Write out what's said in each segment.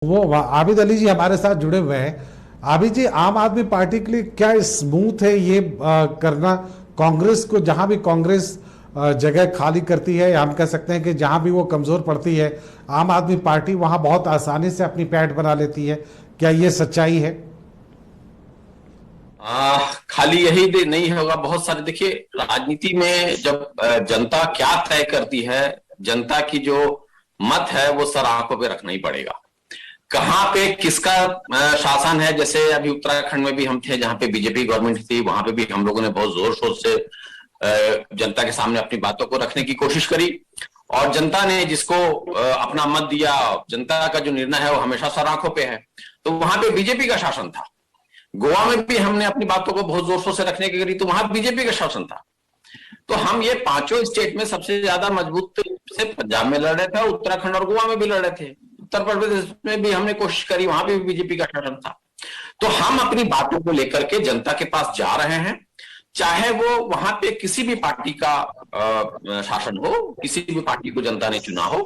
वो आबिद अली जी हमारे साथ जुड़े हुए हैं। आबिद जी, आम आदमी पार्टी के लिए क्या स्मूथ है ये करना, कांग्रेस को जहां भी कांग्रेस जगह खाली करती है, या हम कह सकते हैं कि जहां भी वो कमजोर पड़ती है, आम आदमी पार्टी वहां बहुत आसानी से अपनी पैठ बना लेती है। क्या ये सच्चाई है? खाली यही नहीं होगा, बहुत सारे। देखिए, राजनीति में जब जनता क्या तय करती है, जनता की जो मत है वो सर आंखों पे रखना ही पड़ेगा। कहाँ पे किसका शासन है। जैसे अभी उत्तराखंड में भी हम थे, जहां पे बीजेपी गवर्नमेंट थी, वहां पे भी हम लोगों ने बहुत जोर शोर से जनता के सामने अपनी बातों को रखने की कोशिश करी, और जनता ने जिसको अपना मत दिया, जनता का जो निर्णय है वो हमेशा सर आंखों पे है। तो वहां पे बीजेपी का शासन था। गोवा में भी हमने अपनी बातों को बहुत जोर शोर से रखने की करी, तो वहां बीजेपी का शासन था। तो हम ये पांचों स्टेट में सबसे ज्यादा मजबूत से पंजाब में लड़ रहे थे, उत्तराखंड और गोवा में भी लड़ रहे थे। उत्तर प्रदेश में भी हमने कोशिश करी, वहां पे भी बीजेपी का शासन था। तो हम अपनी बातों को लेकर के जनता के पास जा रहे हैं, चाहे वो वहां पे किसी भी पार्टी का शासन हो, किसी भी पार्टी को जनता ने चुना हो,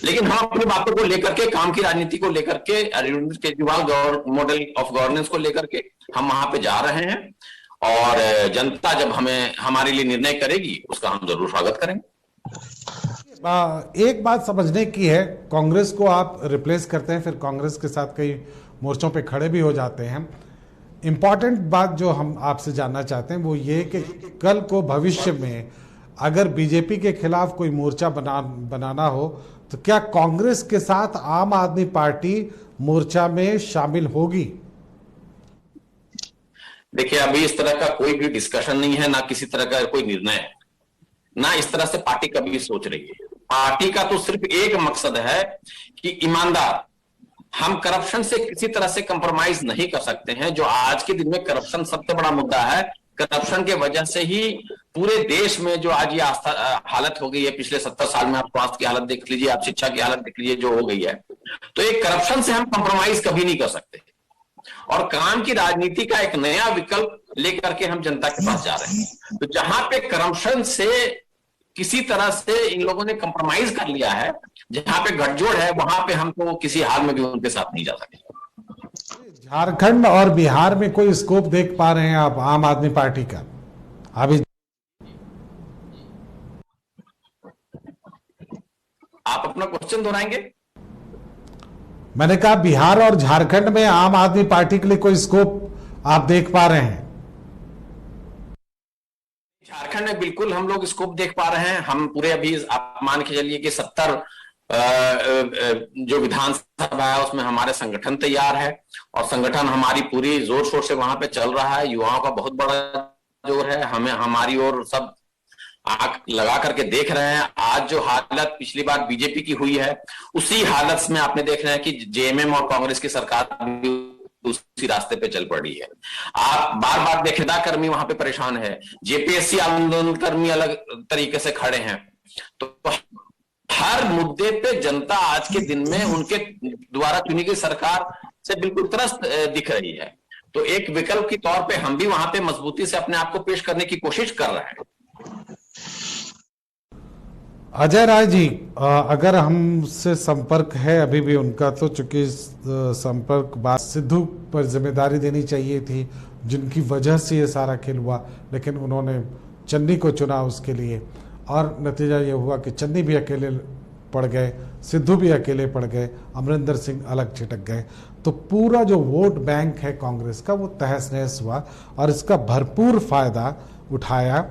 लेकिन हम अपनी बातों को लेकर के, काम की राजनीति को लेकर के, Arvind Kejriwal model of governance को लेकर के हम वहां पे जा रहे हैं। और जनता जब हमें हमारे लिए निर्णय करेगी, उसका हम जरूर स्वागत करेंगे। एक बात समझने की है, कांग्रेस को आप रिप्लेस करते हैं, फिर कांग्रेस के साथ कई मोर्चों पे खड़े भी हो जाते हैं। इंपॉर्टेंट बात जो हम आपसे जानना चाहते हैं वो ये कि कल को भविष्य में अगर बीजेपी के खिलाफ कोई मोर्चा बनाना हो, तो क्या कांग्रेस के साथ आम आदमी पार्टी मोर्चा में शामिल होगी? देखिए, अभी इस तरह का कोई भी डिस्कशन नहीं है, ना किसी तरह का कोई निर्णय है, ना इस तरह से पार्टी कभी सोच रही है। पार्टी का तो सिर्फ एक मकसद है कि ईमानदार, हम करप्शन से किसी तरह से कंप्रोमाइज नहीं कर सकते हैं। जो आज के दिन में करप्शन सबसे बड़ा मुद्दा है, करप्शन के वजह से ही पूरे देश में जो आज ये हालत हो गई है, पिछले 70 साल में आप स्वास्थ्य की हालत देख लीजिए, आप शिक्षा की हालत देख लीजिए जो हो गई है। तो एक करप्शन से हम कंप्रोमाइज कभी नहीं कर सकते, और काम की राजनीति का एक नया विकल्प लेकर के हम जनता के पास जा रहे हैं। तो जहां पे करप्शन से किसी तरह से इन लोगों ने कंप्रोमाइज कर लिया है, जहां पे गठजोड़ है, वहां पे हम तो किसी हाल में भी उनके साथ नहीं जा सकते। झारखंड और बिहार में कोई स्कोप देख पा रहे हैं आप आम आदमी पार्टी का? अभी आप अपना क्वेश्चन दोहराएंगे? मैंने कहा बिहार और झारखंड में आम आदमी पार्टी के लिए कोई स्कोप आप देख पा रहे हैं? झारखंड में बिल्कुल हम लोग स्कोप देख पा रहे हैं। हम पूरे अभी आप मान के चलिए कि 70 जो विधानसभा है उसमें हमारे संगठन तैयार है, और संगठन हमारी पूरी जोर शोर से वहां पे चल रहा है। युवाओं का बहुत बड़ा जोर है, हमें हमारी ओर सब आंख लगा करके देख रहे हैं। आज जो हालत पिछली बार बीजेपी की हुई है, उसी हालत में आपने देख रहे हैं कि जेएमएम और कांग्रेस की सरकार उसी रास्ते पे चल पड़ी है। आप बार बार देखें, कर्मी वहां पे परेशान है, जेपीएससी आंदोलन कर्मी अलग तरीके से खड़े हैं। तो हर मुद्दे पे जनता आज के दिन में उनके द्वारा चुनी गई सरकार से बिल्कुल त्रस्त दिख रही है। तो एक विकल्प के तौर पे हम भी वहां पे मजबूती से अपने आप को पेश करने की कोशिश कर रहे हैं। अजय राय जी, अगर हमसे संपर्क है अभी भी उनका, तो चूंकि संपर्क बात सिद्धू पर जिम्मेदारी देनी चाहिए थी, जिनकी वजह से ये सारा खेल हुआ, लेकिन उन्होंने चन्नी को चुना उसके लिए, और नतीजा ये हुआ कि चन्नी भी अकेले पड़ गए, सिद्धू भी अकेले पड़ गए, अमरिंदर सिंह अलग छिटक गए। तो पूरा जो वोट बैंक है कांग्रेस का वो तहस नहस हुआ, और इसका भरपूर फायदा उठाया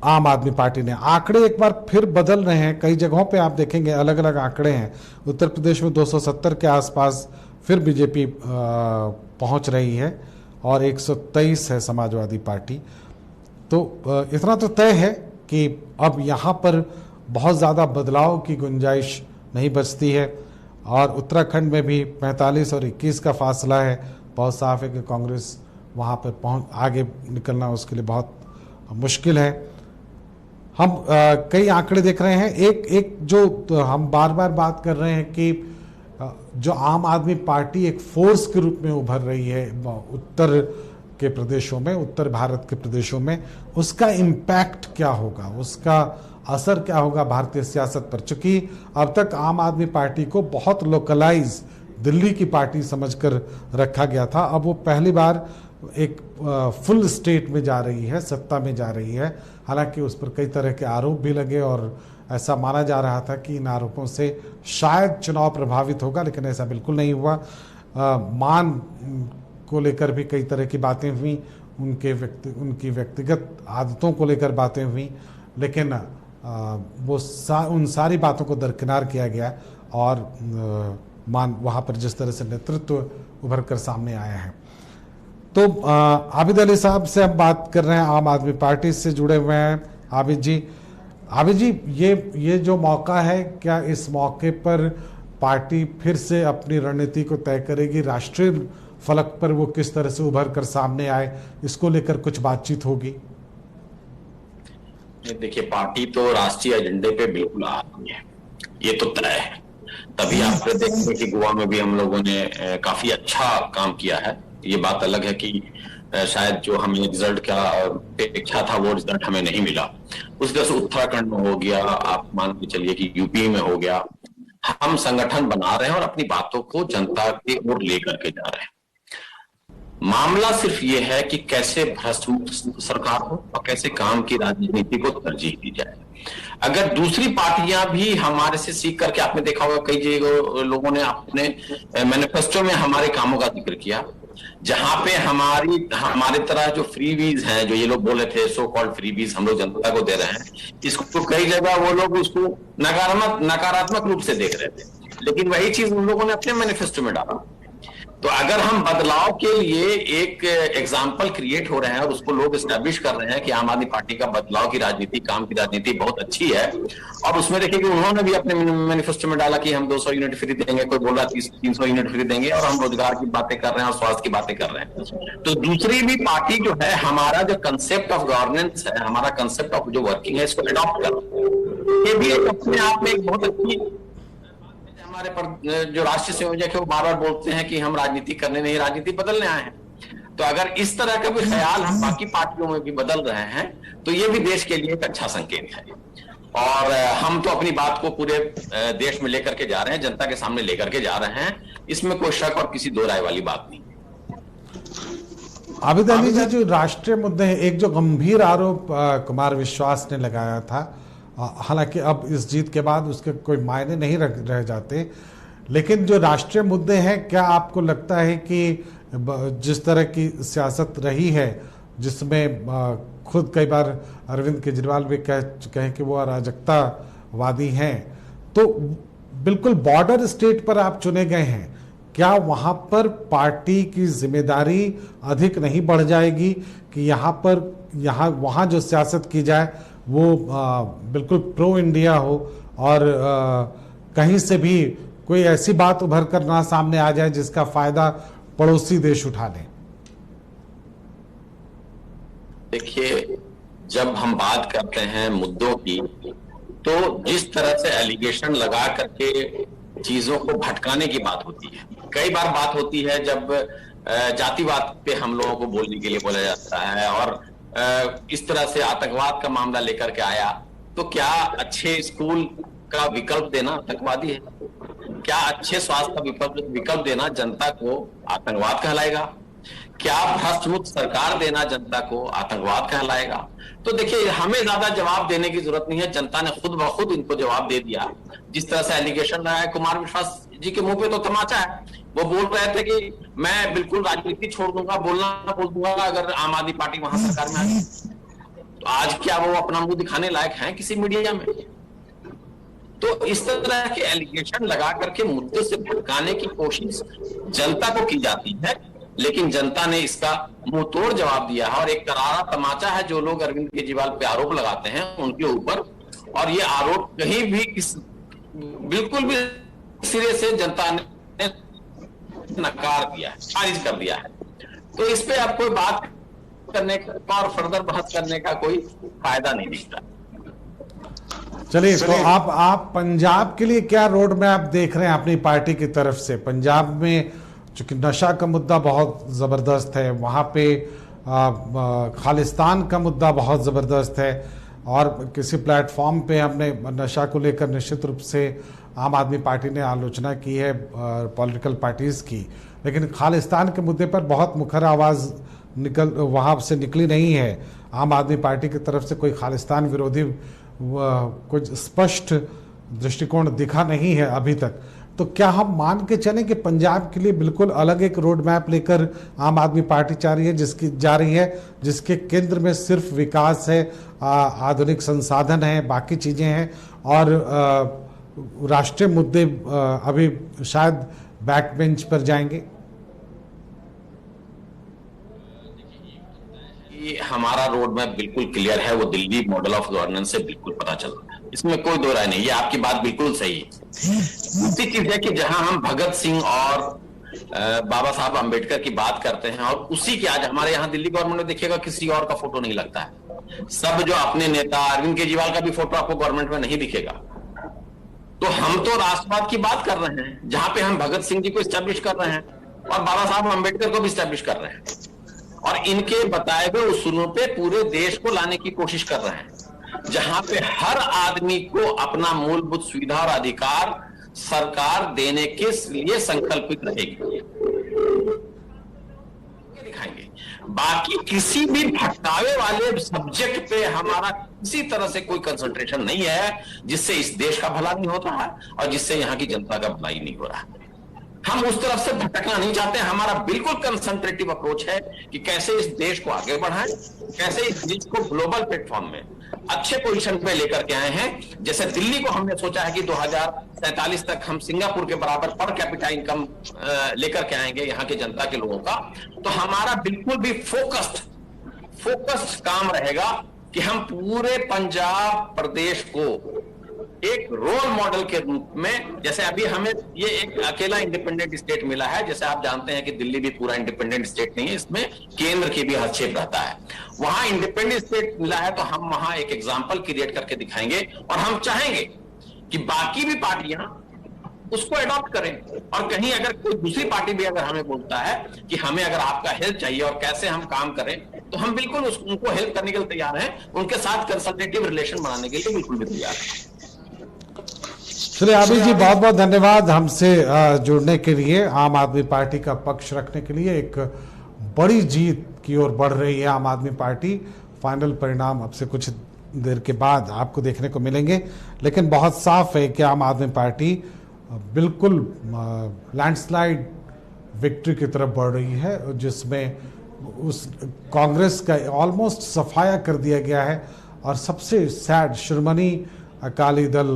आम आदमी पार्टी ने। आंकड़े एक बार फिर बदल रहे हैं, कई जगहों पे आप देखेंगे अलग अलग आंकड़े हैं। उत्तर प्रदेश में 270 के आसपास फिर बीजेपी पहुंच रही है, और 123 है समाजवादी पार्टी। तो इतना तो तय है कि अब यहाँ पर बहुत ज़्यादा बदलाव की गुंजाइश नहीं बचती है। और उत्तराखंड में भी 45 और 21 का फासला है। बहुत साफ है कि कांग्रेस वहाँ पर आगे निकलना उसके लिए बहुत मुश्किल है। हम कई आंकड़े देख रहे हैं। एक जो हम बार बार बात कर रहे हैं कि जो आम आदमी पार्टी एक फोर्स के रूप में उभर रही है उत्तर के प्रदेशों में, उत्तर भारत के प्रदेशों में, उसका इम्पैक्ट क्या होगा, उसका असर क्या होगा भारतीय सियासत पर। चूंकि अब तक आम आदमी पार्टी को बहुत लोकलाइज दिल्ली की पार्टी समझकर रखा गया था, अब वो पहली बार एक फुल स्टेट में जा रही है, सत्ता में जा रही है। हालांकि उस पर कई तरह के आरोप भी लगे और ऐसा माना जा रहा था कि इन आरोपों से शायद चुनाव प्रभावित होगा, लेकिन ऐसा बिल्कुल नहीं हुआ। मान को लेकर भी कई तरह की बातें हुई, उनकी व्यक्तिगत आदतों को लेकर बातें हुई, लेकिन उन सारी बातों को दरकिनार किया गया और मान वहाँ पर जिस तरह से नेतृत्व उभर कर सामने आया है। तो आबिद अली साहब से हम बात कर रहे हैं, आम आदमी पार्टी से जुड़े हुए हैं। आबिद जी, ये जो मौका है, क्या इस मौके पर पार्टी फिर से अपनी रणनीति को तय करेगी? राष्ट्रीय फलक पर वो किस तरह से उभर कर सामने आए, इसको लेकर कुछ बातचीत होगी? देखिए, पार्टी तो राष्ट्रीय एजेंडे पे बिल्कुल आ रही है, ये तो तय है। तभी आपने देखा कि गोवा में भी हम लोगों ने काफी अच्छा काम किया है। ये बात अलग है कि शायद जो हमें रिजल्ट का इच्छा था वो रिजल्ट हमें नहीं मिला। उस तरह से उत्तराखंड में हो गया, आप मान के चलिए कि यूपी में हो गया। हम संगठन बना रहे हैं और अपनी बातों को जनता की ओर लेकर के जा रहे हैं। मामला सिर्फ ये है कि कैसे भ्रष्ट मुक्त सरकार हो और कैसे काम की राजनीति को तरजीह दी जाए। अगर दूसरी पार्टियां भी हमारे से सीख करके, आपने देखा होगा कई जगह लोगों ने अपने मैनिफेस्टो में हमारे कामों का जिक्र किया, जहां पे हमारे तरह जो फ्रीबीज हैं, जो ये लोग बोले थे सो कॉल्ड फ्रीबीज हम लोग जनता को दे रहे हैं, इसको कई जगह वो लोग उसको नकारात्मक रूप से देख रहे थे, लेकिन वही चीज उन लोगों ने अपने मैनिफेस्टो में डाला। तो अगर हम बदलाव के लिए एक एग्जाम्पल क्रिएट हो रहे हैं और उसको लोग एस्टैब्लिश कर रहे हैं कि आम आदमी पार्टी का बदलाव की राजनीति, काम की राजनीति बहुत अच्छी है, और उसमें देखिए कि उन्होंने भी अपने मैनिफेस्टो में डाला कि हम 200 यूनिट फ्री देंगे, कोई बोल रहा 300 यूनिट फ्री देंगे, और हम रोजगार की बातें कर रहे हैं और स्वास्थ्य की बातें कर रहे हैं। तो दूसरी भी पार्टी जो है, हमारा जो कंसेप्ट ऑफ गवर्नेंस है, हमारा कंसेप्ट ऑफ जो वर्किंग है, इसको अडॉप्ट कर, ये भी अपने आप में एक बहुत अच्छी। हमारे पर जो राष्ट्रीय संयोजक है वो बार बार बोलते हैं कि हम राजनीति करने नहीं, राजनीति बदलने आए हैं। तो अगर इस तरह का भी ख्याल हम बाकी पार्टियों में भी बदल रहे हैं तो ये भी देश के लिए एक अच्छा संकेत है। और हम तो अपनी बात को पूरे देश में लेकर के जा रहे हैं, जनता के सामने लेकर के जा रहे हैं, इसमें कोई शक और किसी दो राय वाली बात नहीं। आबिद अली जी, जो राष्ट्रीय मुद्दे हैं, एक जो गंभीर आरोप कुमार विश्वास ने लगाया था, हालांकि अब इस जीत के बाद उसके कोई मायने नहीं रह जाते, लेकिन जो राष्ट्रीय मुद्दे हैं, क्या आपको लगता है कि जिस तरह की सियासत रही है, जिसमें खुद कई बार अरविंद केजरीवाल भी कह चुके हैं कि वो अराजकतावादी हैं, तो बिल्कुल बॉर्डर स्टेट पर आप चुने गए हैं, क्या वहाँ पर पार्टी की जिम्मेदारी अधिक नहीं बढ़ जाएगी कि वहाँ जो सियासत की जाए वो बिल्कुल प्रो इंडिया हो और कहीं से भी कोई ऐसी बात उभर कर ना सामने आ जाए जिसका फायदा पड़ोसी देश उठा लें? देखिए, जब हम बात करते हैं मुद्दों की, तो जिस तरह से एलिगेशन लगा करके चीजों को भटकाने की बात होती है, कई बार बात होती है जब जातिवाद पे हम लोगों को बोलने के लिए बोला जाता है, और इस तरह से आतंकवाद का मामला लेकर के आया, तो क्या अच्छे स्कूल का विकल्प देना आतंकवादी है? क्या अच्छे स्वास्थ्य का विकल्प देना जनता को आतंकवाद कहलाएगा? क्या भ्रष्ट मुक्त सरकार देना जनता को आतंकवाद कहलाएगा? तो देखिए, हमें ज्यादा जवाब देने की जरूरत नहीं है, जनता ने खुद ब खुद इनको जवाब दे दिया। जिस तरह से एलिगेशन रहा है, कुमार विश्वास जी के मुंह पे तो तमाचा है। वो बोल रहे थे कि मैं बिल्कुल राजनीति छोड़ दूंगा, बोल दूंगा अगर आम आदमी पार्टी वहां सरकार में आ गई। तो आज क्या वो अपना मुंह दिखाने लायक है किसी मीडिया में? तो इस तरह के एलिगेशन लगा करके मुद्दे से भटकाने की कोशिश जनता को की जाती है, लेकिन जनता ने इसका मुंह तोड़ जवाब दिया है। और एक करारा तमाचा है जो लोग अरविंद केजरीवाल पे आरोप लगाते हैं उनके ऊपर, और ये आरोप कहीं भी बिल्कुल भी सिरे से जनता ने नकार दिया है, खारिज कर दिया है। तो इस पे अब कोई बात करने का और फर्दर बहस करने का कोई फायदा नहीं दिखता। चलिए, तो आप पंजाब के लिए क्या रोड मैप देख रहे हैं अपनी पार्टी की तरफ से? पंजाब में चूंकि नशा का मुद्दा बहुत जबरदस्त है, वहां पे खालिस्तान का मुद्दा बहुत जबरदस्त है, और किसी प्लेटफॉर्म पे हमने नशा को लेकर निश्चित रूप से आम आदमी पार्टी ने आलोचना की है पॉलिटिकल पार्टीज की, लेकिन खालिस्तान के मुद्दे पर बहुत मुखर आवाज़ वहाँ से निकली नहीं है। आम आदमी पार्टी की तरफ से कोई खालिस्तान विरोधी कुछ स्पष्ट दृष्टिकोण दिखा नहीं है अभी तक। तो क्या हम मान के चलें कि पंजाब के लिए बिल्कुल अलग एक रोड मैप लेकर आम आदमी पार्टी जा रही है जिसके केंद्र में सिर्फ विकास है, आधुनिक संसाधन है, बाकी चीज़ें हैं, और राष्ट्रीय मुद्दे अभी शायद बैक बेंच पर जाएंगे? हमारा रोड मैप बिल्कुल क्लियर है, वो दिल्ली मॉडल ऑफ गवर्नेंस से बिल्कुल पता चल रहा है, इसमें कोई दो राय नहीं। ये आपकी बात बिल्कुल सही है। दूसरी चीज है कि जहां हम भगत सिंह और बाबा साहब अंबेडकर की बात करते हैं और उसी के आज हमारे यहाँ दिल्ली गवर्नमेंट में देखिएगा किसी और का फोटो नहीं लगता है। सब जो अपने नेता अरविंद केजरीवाल का भी फोटो आपको गवर्नमेंट में नहीं दिखेगा। तो हम तो राष्ट्रवाद की बात कर रहे हैं, जहां पे हम भगत सिंह जी को स्टैब्लिश कर रहे हैं और बाबा साहब अंबेडकर को भी स्टैब्लिश कर रहे हैं, और इनके बताए हुए उसूलों पे पूरे देश को लाने की कोशिश कर रहे हैं, जहां पे हर आदमी को अपना मूलभूत सुविधा और अधिकार सरकार देने के लिए संकल्पित रहेगी, दिखाएंगे। बाकी किसी भी भटकावे वाले सब्जेक्ट पे हमारा किसी तरह से कोई कंसंट्रेशन नहीं है जिससे इस देश का भला नहीं होता है और जिससे यहाँ की जनता का भला ही नहीं हो रहा है। हम उस तरफ से भटकना नहीं चाहते। हमारा बिल्कुल कंसंट्रेटिव अप्रोच है कि कैसे इस देश को आगे बढ़ाएं, कैसे इस देश को ग्लोबल प्लेटफॉर्म में अच्छे पोजीशन पे लेकर के आए हैं। जैसे दिल्ली को हमने सोचा है कि 2047 तक हम सिंगापुर के बराबर पर कैपिटा इनकम लेकर के आएंगे यहाँ के जनता के लोगों का। तो हमारा बिल्कुल भी फोकस्ड काम रहेगा कि हम पूरे पंजाब प्रदेश को एक रोल मॉडल के रूप में, जैसे अभी हमें ये एक अकेला इंडिपेंडेंट स्टेट मिला है, जैसे आप जानते हैं कि दिल्ली भी पूरा इंडिपेंडेंट स्टेट नहीं है, इसमें केंद्र की भी हस्तक्षेप रहता है। वहां इंडिपेंडेंट स्टेट मिला है तो हम वहां एक एग्जांपल क्रिएट करके दिखाएंगे और हम चाहेंगे कि बाकी भी पार्टियां उसको अडॉप्ट करें। और कहीं अगर कोई दूसरी पार्टी भी अगर हमें बोलता है कि हमें अगर आपका हेल्प चाहिए और कैसे हम काम करें, तो हम बिल्कुल उनको हेल्प करने के लिए तैयार हैं, उनके साथ कंसल्टेटिव रिलेशन बनाने के लिए बिल्कुल भी तैयार हैं। चलिए आबिद जी, बहुत बहुत धन्यवाद हमसे जुड़ने के लिए। आम आदमी पार्टी का पक्ष रखने के लिए एक बड़ी जीत की ओर बढ़ रही है आम आदमी पार्टी। फाइनल परिणाम अब से कुछ देर के बाद आपको देखने को मिलेंगे, लेकिन बहुत साफ है कि आम आदमी पार्टी बिल्कुल लैंडस्लाइड विक्ट्री की तरफ बढ़ रही है, जिसमें उस कांग्रेस का ऑलमोस्ट सफाया कर दिया गया है। और सबसे सैड, शिरोमणि अकाली दल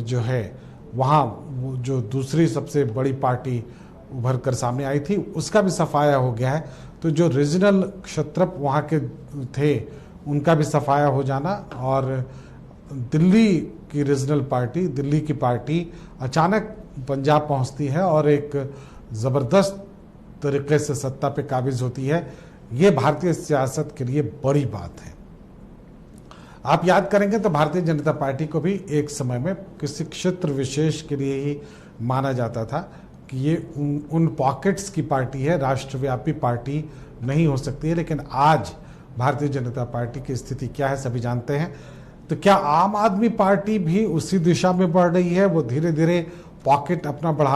जो है, वहाँ जो दूसरी सबसे बड़ी पार्टी उभर कर सामने आई थी, उसका भी सफाया हो गया है। तो जो रीजनल क्षत्रप वहाँ के थे उनका भी सफाया हो जाना, और दिल्ली की रीजनल पार्टी, दिल्ली की पार्टी अचानक पंजाब पहुँचती है और एक ज़बरदस्त तरीके से सत्ता पे काबिज होती है, ये भारतीय सियासत के लिए बड़ी बात है। आप याद करेंगे तो भारतीय जनता पार्टी को भी एक समय में किसी क्षेत्र विशेष के लिए ही माना जाता था कि ये उन पॉकेट्स की पार्टी है, राष्ट्रव्यापी पार्टी नहीं हो सकती है। लेकिन आज भारतीय जनता पार्टी की स्थिति क्या है सभी जानते हैं। तो क्या आम आदमी पार्टी भी उसी दिशा में बढ़ रही है? वो धीरे धीरे पॉकेट अपना बढ़ा